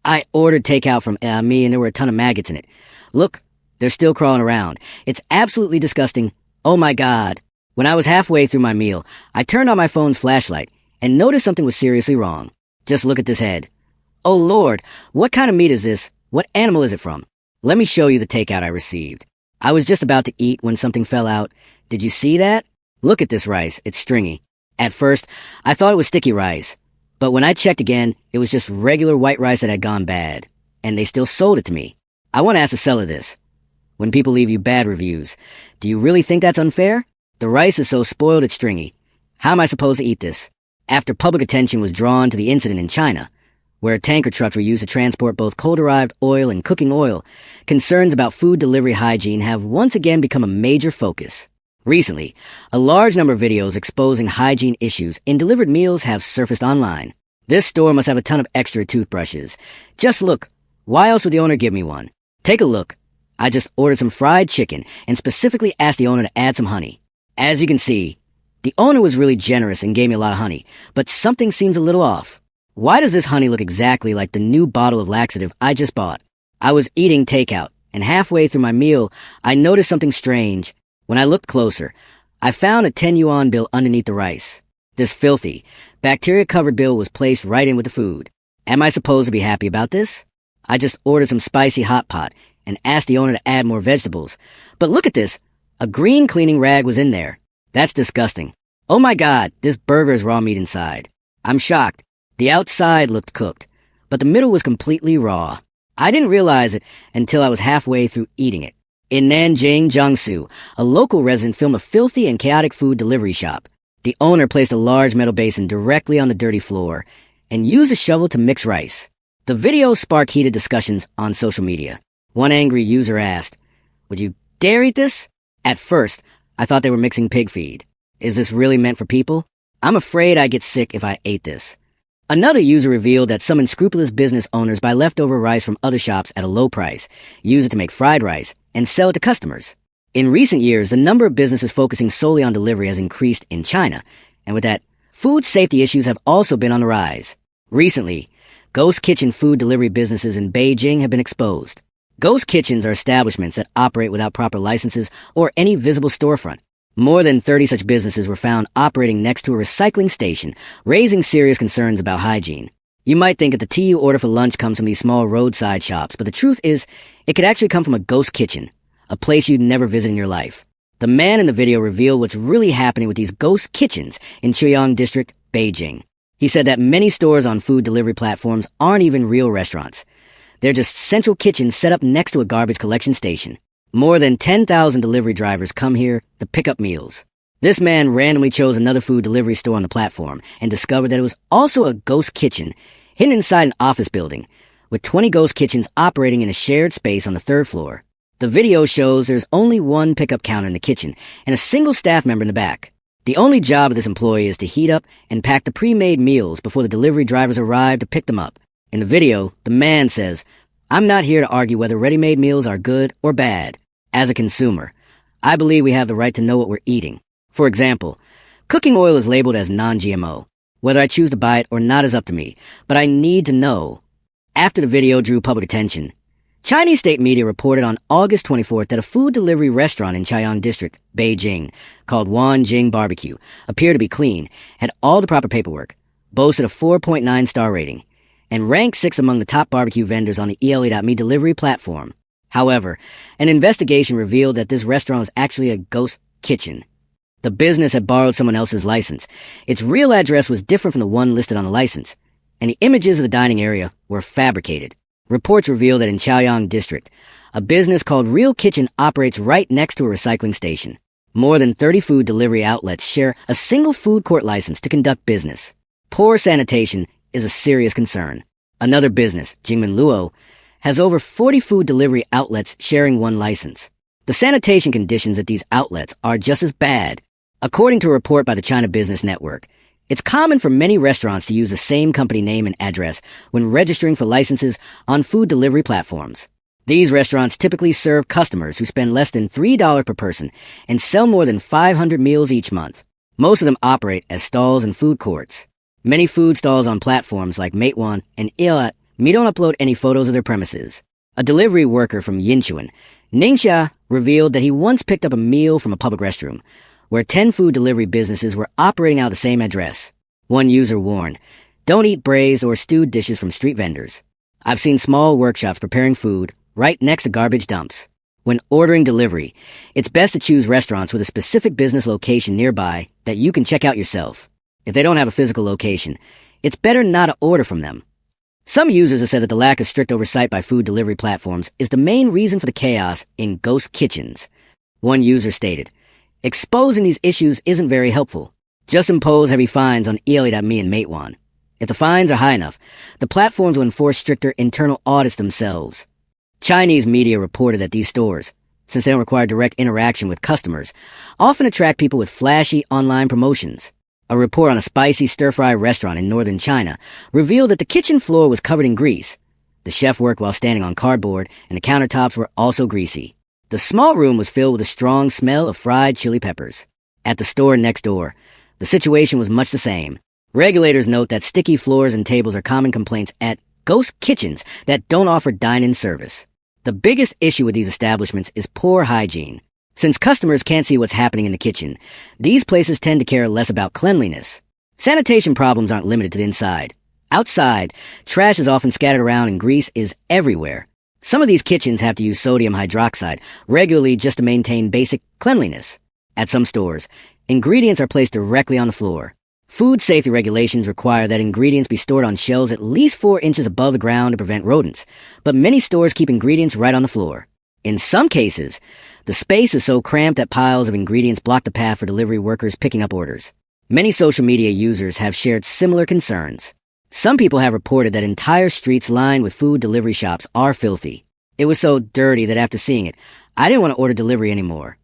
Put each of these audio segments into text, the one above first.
I ordered takeout from me and there were a ton of maggots in it. Look, they're still crawling around. It's absolutely disgusting. Oh my God. When I was halfway through my meal, I turned on my phone's flashlight and noticed something was seriously wrong. Just look at this head. Oh Lord, what kind of meat is this? What animal is it from? Let me show you the takeout I received. I was just about to eat when something fell out. Did you see that? Look at this rice. It's stringy. At first, I thought it was sticky rice. But when I checked again, it was just regular white rice that had gone bad. And they still sold it to me. I want to ask the seller this. When people leave you bad reviews, do you really think that's unfair? The rice is so spoiled it's stringy. How am I supposed to eat this? After public attention was drawn to the incident in China, where tanker trucks were used to transport both coal-derived oil and cooking oil, concerns about food delivery hygiene have once again become a major focus. Recently, a large number of videos exposing hygiene issues in delivered meals have surfaced online. This store must have a ton of extra toothbrushes. Just look. Why else would the owner give me one? Take a look. I just ordered some fried chicken and specifically asked the owner to add some honey. As you can see, the owner was really generous and gave me a lot of honey, but something seems a little off. Why does this honey look exactly like the new bottle of laxative I just bought? I was eating takeout, and halfway through my meal, I noticed something strange. When I looked closer, I found a 10 Yuan bill underneath the rice. This filthy, bacteria-covered bill was placed right in with the food. Am I supposed to be happy about this? I just ordered some spicy hot pot and asked the owner to add more vegetables. But look at this. A green cleaning rag was in there. That's disgusting. Oh my God, this burger is raw meat inside. I'm shocked. The outside looked cooked, but the middle was completely raw. I didn't realize it until I was halfway through eating it. In Nanjing, Jiangsu, a local resident filmed a filthy and chaotic food delivery shop. The owner placed a large metal basin directly on the dirty floor and used a shovel to mix rice. The video sparked heated discussions on social media. One angry user asked, "Would you dare eat this?" At first, I thought they were mixing pig feed. Is this really meant for people? I'm afraid I'd get sick if I ate this. Another user revealed that some unscrupulous business owners buy leftover rice from other shops at a low price, use it to make fried rice, and sell it to customers. In recent years, the number of businesses focusing solely on delivery has increased in China, and with that, food safety issues have also been on the rise. Recently, ghost kitchen food delivery businesses in Beijing have been exposed. Ghost kitchens are establishments that operate without proper licenses or any visible storefront. More than 30 such businesses were found operating next to a recycling station, raising serious concerns about hygiene. You might think that the tea you order for lunch comes from these small roadside shops, but the truth is, it could actually come from a ghost kitchen, a place you'd never visit in your life. The man in the video revealed what's really happening with these ghost kitchens in Yuan district, Beijing. He said that many stores on food delivery platforms aren't even real restaurants. They're just central kitchens set up next to a garbage collection station. More than 10,000 delivery drivers come here to pick up meals. This man randomly chose another food delivery store on the platform and discovered that it was also a ghost kitchen hidden inside an office building, with 20 ghost kitchens operating in a shared space on the third floor. The video shows there's only one pickup counter in the kitchen and a single staff member in the back. The only job of this employee is to heat up and pack the pre-made meals before the delivery drivers arrive to pick them up. In the video, the man says, "I'm not here to argue whether ready-made meals are good or bad. As a consumer, I believe we have the right to know what we're eating. For example, cooking oil is labeled as non-GMO. Whether I choose to buy it or not is up to me, but I need to know." After the video drew public attention, Chinese state media reported on August 24th that a food delivery restaurant in Chaoyang District, Beijing, called Wan Jing Barbecue, appeared to be clean, had all the proper paperwork, boasted a 4.9 star rating, and ranked 6th among the top barbecue vendors on the ELA.me delivery platform. However, an investigation revealed that this restaurant was actually a ghost kitchen. The business had borrowed someone else's license. Its real address was different from the one listed on the license, and the images of the dining area were fabricated. Reports reveal that in Chaoyang District, a business called Real Kitchen operates right next to a recycling station. More than 30 food delivery outlets share a single food court license to conduct business. Poor sanitation is a serious concern. Another business, Jingmen Luo, has over 40 food delivery outlets sharing one license. The sanitation conditions at these outlets are just as bad. According to a report by the China Business Network, it's common for many restaurants to use the same company name and address when registering for licenses on food delivery platforms. These restaurants typically serve customers who spend less than $3 per person and sell more than 500 meals each month. Most of them operate as stalls and food courts. Many food stalls on platforms like Meituan and Ila Me don't upload any photos of their premises. A delivery worker from Yinchuan, Ningxia, revealed that he once picked up a meal from a public restroom, where 10 food delivery businesses were operating out of the same address. One user warned, "Don't eat braised or stewed dishes from street vendors." I've seen small workshops preparing food right next to garbage dumps. When ordering delivery, it's best to choose restaurants with a specific business location nearby that you can check out yourself. If they don't have a physical location, it's better not to order from them. Some users have said that the lack of strict oversight by food delivery platforms is the main reason for the chaos in ghost kitchens. One user stated, "Exposing these issues isn't very helpful. Just impose heavy fines on ELA.me and Meituan. If the fines are high enough, the platforms will enforce stricter internal audits themselves." Chinese media reported that these stores, since they don't require direct interaction with customers, often attract people with flashy online promotions. A report on a spicy stir-fry restaurant in northern China revealed that the kitchen floor was covered in grease. The chef worked while standing on cardboard, and the countertops were also greasy. The small room was filled with a strong smell of fried chili peppers. At the store next door, the situation was much the same. Regulators note that sticky floors and tables are common complaints at ghost kitchens that don't offer dine-in service. The biggest issue with these establishments is poor hygiene. Since customers can't see what's happening in the kitchen, these places tend to care less about cleanliness. Sanitation problems aren't limited to the inside. Outside, trash is often scattered around and grease is everywhere. Some of these kitchens have to use sodium hydroxide regularly just to maintain basic cleanliness. At some stores, ingredients are placed directly on the floor. Food safety regulations require that ingredients be stored on shelves at least 4 inches above the ground to prevent rodents, but many stores keep ingredients right on the floor. In some cases, the space is so cramped that piles of ingredients block the path for delivery workers picking up orders. Many social media users have shared similar concerns. Some people have reported that entire streets lined with food delivery shops are filthy. It was so dirty that after seeing it, I didn't want to order delivery anymore.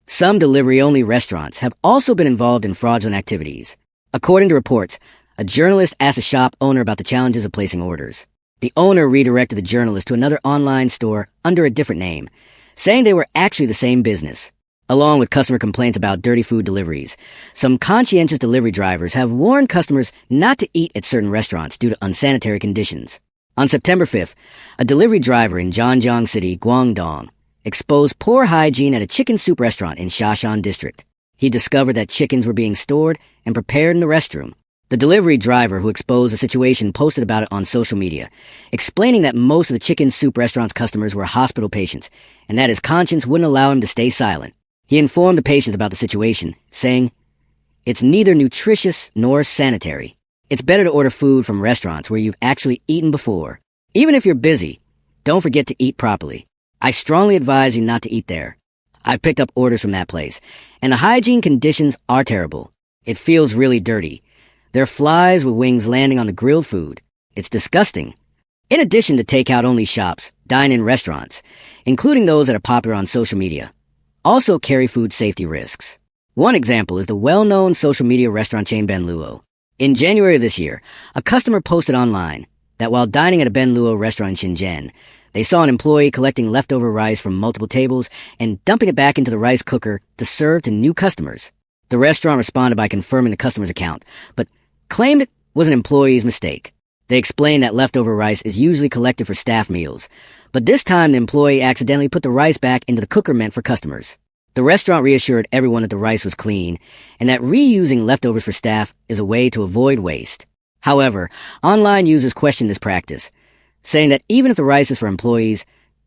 Some delivery-only restaurants have also been involved in fraudulent activities. According to reports, a journalist asked a shop owner about the challenges of placing orders. The owner redirected the journalist to another online store under a different name, saying they were actually the same business. Along with customer complaints about dirty food deliveries, some conscientious delivery drivers have warned customers not to eat at certain restaurants due to unsanitary conditions. On September 5th, a delivery driver in Zhangjiang City, Guangdong, exposed poor hygiene at a chicken soup restaurant in Shashan District. He discovered that chickens were being stored and prepared in the restroom. The delivery driver who exposed the situation posted about it on social media, explaining that most of the chicken soup restaurant's customers were hospital patients and that his conscience wouldn't allow him to stay silent. He informed the patients about the situation, saying, "It's neither nutritious nor sanitary. It's better to order food from restaurants where you've actually eaten before. Even if you're busy, don't forget to eat properly. I strongly advise you not to eat there. I've picked up orders from that place, and the hygiene conditions are terrible. It feels really dirty. There are flies with wings landing on the grilled food. It's disgusting." In addition to takeout-only shops, dine-in restaurants, including those that are popular on social media, also carry food safety risks. One example is the well-known social media restaurant chain Ben Luo. In January of this year, a customer posted online that while dining at a Ben Luo restaurant in Shenzhen, they saw an employee collecting leftover rice from multiple tables and dumping it back into the rice cooker to serve to new customers. The restaurant responded by confirming the customer's account, but claimed it was an employee's mistake. They explained that leftover rice is usually collected for staff meals, but this time the employee accidentally put the rice back into the cooker meant for customers. The restaurant reassured everyone that the rice was clean and that reusing leftovers for staff is a way to avoid waste. However, online users questioned this practice, saying that even if the rice is for employees,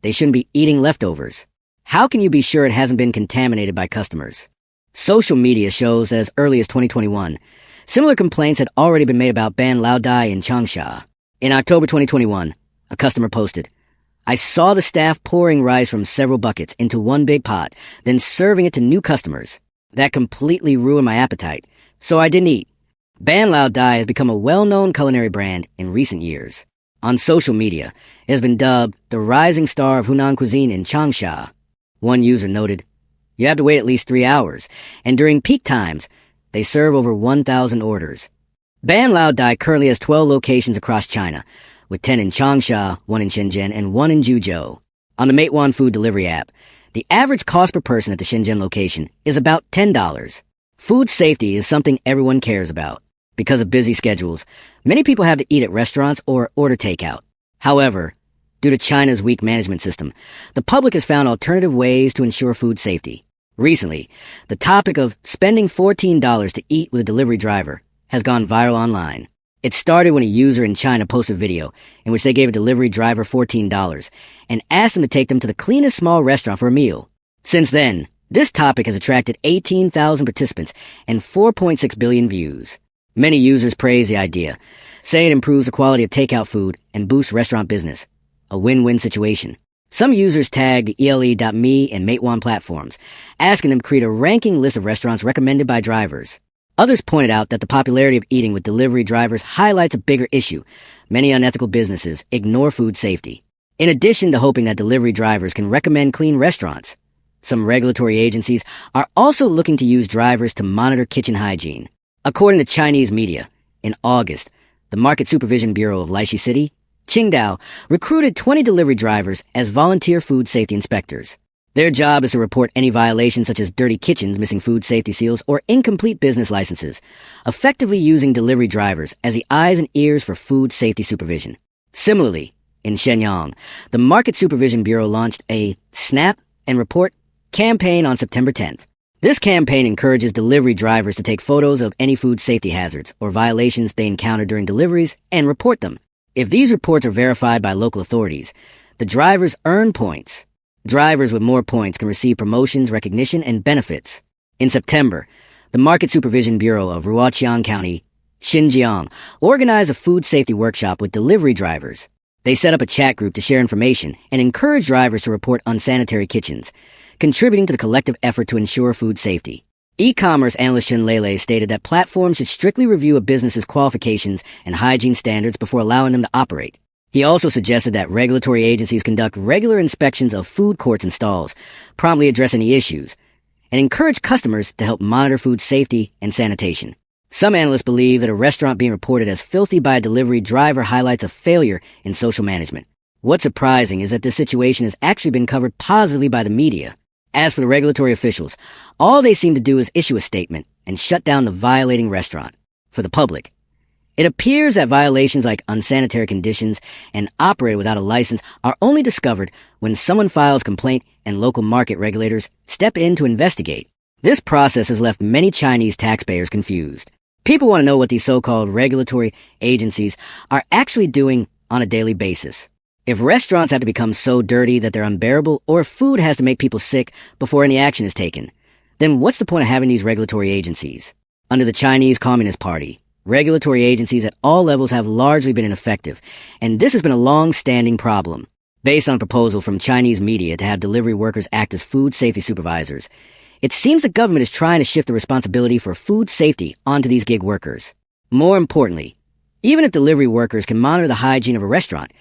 they shouldn't be eating leftovers. How can you be sure it hasn't been contaminated by customers? Social media shows that as early as 2021, similar complaints had already been made about Ban Lao Dai in Changsha. In October 2021, a customer posted, "I saw the staff pouring rice from several buckets into one big pot, then serving it to new customers. That completely ruined my appetite, so I didn't eat." Ban Lao Dai has become a well-known culinary brand in recent years. On social media, it has been dubbed the rising star of Hunan cuisine in Changsha. One user noted, "You have to wait at least 3 hours, and during peak times, they serve over 1,000 orders." Ban Lao Dai currently has 12 locations across China, with 10 in Changsha, 1 in Shenzhen, and 1 in Zhuzhou. On the Meituan food delivery app, the average cost per person at the Shenzhen location is about $10. Food safety is something everyone cares about. Because of busy schedules, many people have to eat at restaurants or order takeout. However, due to China's weak management system, the public has found alternative ways to ensure food safety. Recently, the topic of spending $14 to eat with a delivery driver has gone viral online. It started when a user in China posted a video in which they gave a delivery driver $14 and asked him to take them to the cleanest small restaurant for a meal. Since then, this topic has attracted 18,000 participants and 4.6 billion views. Many users praise the idea, saying it improves the quality of takeout food and boosts restaurant business. A win-win situation. Some users tagged the ele.me and Meituan platforms, asking them to create a ranking list of restaurants recommended by drivers. Others pointed out that the popularity of eating with delivery drivers highlights a bigger issue. Many unethical businesses ignore food safety. In addition to hoping that delivery drivers can recommend clean restaurants, some regulatory agencies are also looking to use drivers to monitor kitchen hygiene. According to Chinese media, in August, the Market Supervision Bureau of Liaoxi City, Qingdao, recruited 20 delivery drivers as volunteer food safety inspectors. Their job is to report any violations such as dirty kitchens, missing food safety seals, or incomplete business licenses, effectively using delivery drivers as the eyes and ears for food safety supervision. Similarly, in Shenyang, the Market Supervision Bureau launched a Snap and Report campaign on September 10th. This campaign encourages delivery drivers to take photos of any food safety hazards or violations they encounter during deliveries and report them. If these reports are verified by local authorities, the drivers earn points. Drivers with more points can receive promotions, recognition, and benefits. In September, the Market Supervision Bureau of Ruoqiang County, Xinjiang, organized a food safety workshop with delivery drivers. They set up a chat group to share information and encourage drivers to report unsanitary kitchens, contributing to the collective effort to ensure food safety. E-commerce analyst Shin Lele stated that platforms should strictly review a business's qualifications and hygiene standards before allowing them to operate. He also suggested that regulatory agencies conduct regular inspections of food courts and stalls, promptly address any issues, and encourage customers to help monitor food safety and sanitation. Some analysts believe that a restaurant being reported as filthy by a delivery driver highlights a failure in social management. What's surprising is that this situation has actually been covered positively by the media. As for the regulatory officials, all they seem to do is issue a statement and shut down the violating restaurant. For the public, it appears that violations like unsanitary conditions and operating without a license are only discovered when someone files complaint and local market regulators step in to investigate. This process has left many Chinese taxpayers confused. People want to know what these so-called regulatory agencies are actually doing on a daily basis. If restaurants have to become so dirty that they're unbearable, or if food has to make people sick before any action is taken, then what's the point of having these regulatory agencies? Under the Chinese Communist Party, regulatory agencies at all levels have largely been ineffective, and this has been a long-standing problem. Based on a proposal from Chinese media to have delivery workers act as food safety supervisors, it seems the government is trying to shift the responsibility for food safety onto these gig workers. More importantly, even if delivery workers can monitor the hygiene of a restaurant,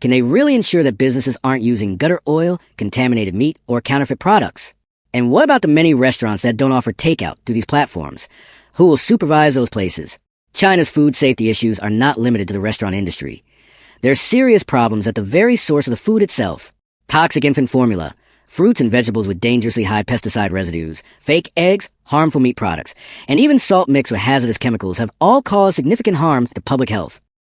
can they really ensure that businesses aren't using gutter oil, contaminated meat, or counterfeit products? And what about the many restaurants that don't offer takeout through these platforms? Who will supervise those places? China's food safety issues are not limited to the restaurant industry. There are serious problems at the very source of the food itself. Toxic infant formula, fruits and vegetables with dangerously high pesticide residues, fake eggs, harmful meat products, and even salt mixed with hazardous chemicals have all caused significant harm to public health.